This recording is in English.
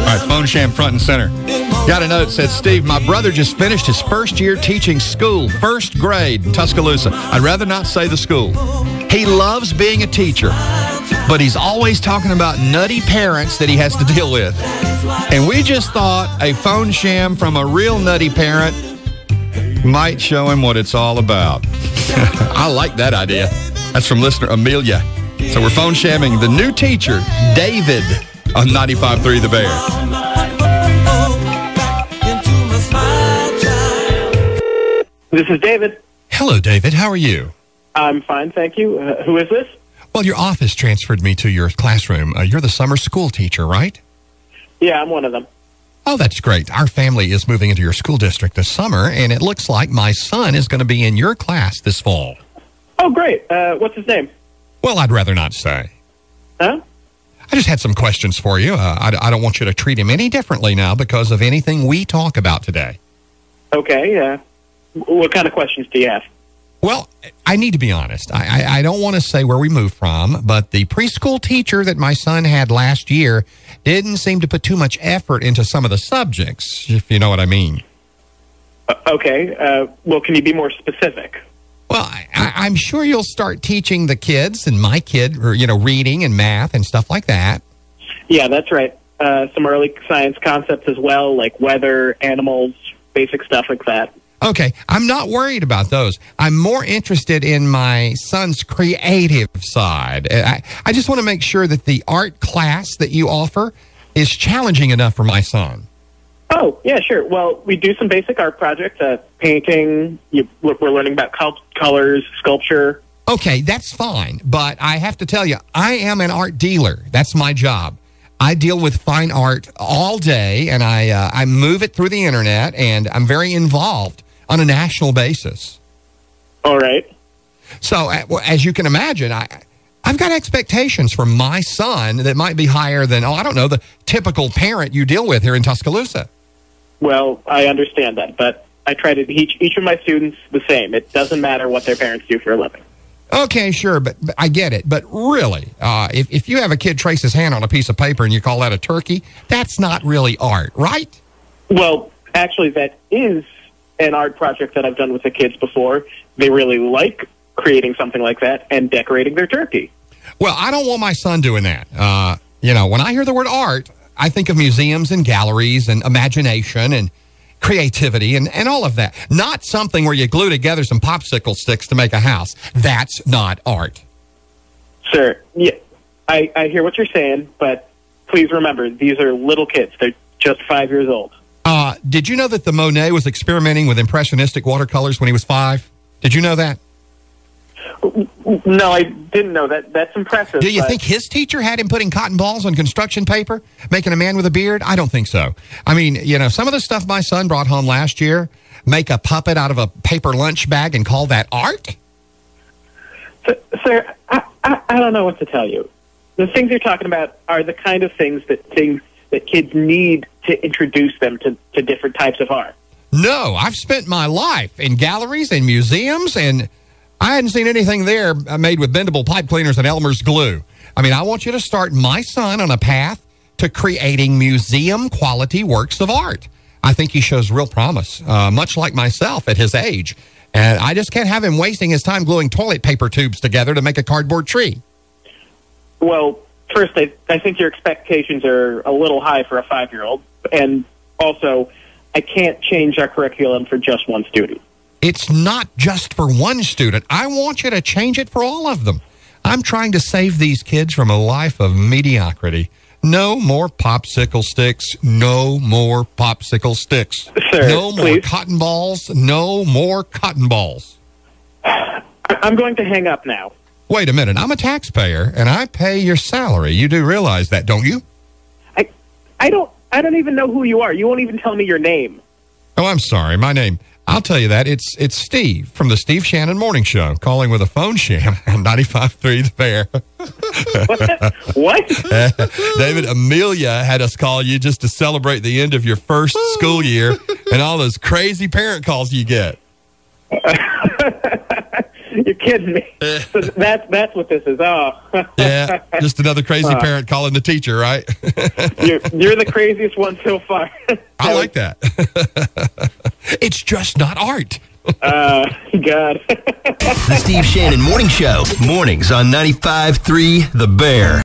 right, phone sham front and center. Got a note that says, Steve, my brother just finished his first year teaching school, first grade in Tuscaloosa. I'd rather not say the school. He loves being a teacher, but he's always talking about nutty parents that he has to deal with. And we just thought a phone sham from a real nutty parent might show him what it's all about. I like that idea. That's from listener Amelia. So we're phone shamming the new teacher, David, on 95.3 The Bear. This is David. Hello, David. How are you? I'm fine, thank you. Who is this? Well, your office transferred me to your classroom. You're the summer school teacher, right? Yeah, I'm one of them. Oh, that's great. Our family is moving into your school district this summer, and it looks like my son is going to be in your class this fall. Oh, great. What's his name? Well, I'd rather not say. Huh? I just had some questions for you. I don't want you to treat him any differently now because of anything we talk about today. Okay, what kind of questions do you have? Well, I need to be honest. I don't want to say where we moved from, but the preschool teacher that my son had last year didn't seem to put too much effort into some of the subjects, if you know what I mean. Okay. Well, can you be more specific? Well, I'm sure you'll start teaching the kids and my kid, or, reading and math and stuff like that. Yeah, that's right. Some early science concepts as well, like weather, animals, basic stuff like that. Okay, I'm not worried about those. I'm more interested in my son's creative side. I just want to make sure that the art class that you offer is challenging enough for my son. Oh, yeah, sure. Well, we do some basic art projects, painting, we're learning about colors, sculpture. Okay, that's fine, but I have to tell you, I am an art dealer. That's my job. I deal with fine art all day, and I move it through the internet, and I'm very involved on a national basis. All right. So, as you can imagine, I've got expectations from my son that might be higher than, the typical parent you deal with here in Tuscaloosa. Well, I understand that, but I try to teach each of my students the same. It doesn't matter what their parents do for a living. Okay, sure, but I get it. But really, if you have a kid trace his hand on a piece of paper and you call that a turkey, that's not really art, right? Well, actually, that is an art project that I've done with the kids before. They really like creating something like that and decorating their turkey. Well, I don't want my son doing that. When I hear the word art, I think of museums and galleries and imagination and creativity and all of that. Not something where you glue together some popsicle sticks to make a house. That's not art. Sir, yeah, I hear what you're saying, but please remember, these are little kids. They're just 5 years old. Did you know that the Monet was experimenting with impressionistic watercolors when he was 5? Did you know that? No, I didn't know that. That's impressive. Do you think his teacher had him putting cotton balls on construction paper, making a man with a beard? I don't think so. I mean, some of the stuff my son brought home last year, make a puppet out of a paper lunch bag and call that art? Sir, I don't know what to tell you. The things you're talking about are the kind of things that kids need to introduce them to different types of art. No, I've spent my life in galleries and museums, and I hadn't seen anything there made with bendable pipe cleaners and Elmer's glue. I mean, I want you to start my son on a path to creating museum-quality works of art. I think he shows real promise, much like myself at his age. And I just can't have him wasting his time gluing toilet paper tubes together to make a cardboard tree. Well, first, I think your expectations are a little high for a 5-year-old. And also, I can't change our curriculum for just one student. It's not just for one student. I want you to change it for all of them. I'm trying to save these kids from a life of mediocrity. No more popsicle sticks. No more popsicle sticks. Sir, no more please. Cotton balls. No more cotton balls. I'm going to hang up now. Wait a minute. I'm a taxpayer, and I pay your salary. You do realize that, don't you? I don't even know who you are. You won't even tell me your name. Oh, I'm sorry. My name, I'll tell you that. It's Steve from the Steve Shannon Morning Show, calling with a phone sham on 95.3 The Bear. What? David, Amelia had us call you just to celebrate the end of your first school year and all those crazy parent calls you get. You're kidding me. So that's what this is. Oh. Yeah, just another crazy parent calling the teacher, right? You're the craziest one so far. I like that. It's just not art. God. The Steve Shannon Morning Show. Mornings on 95.3 The Bear.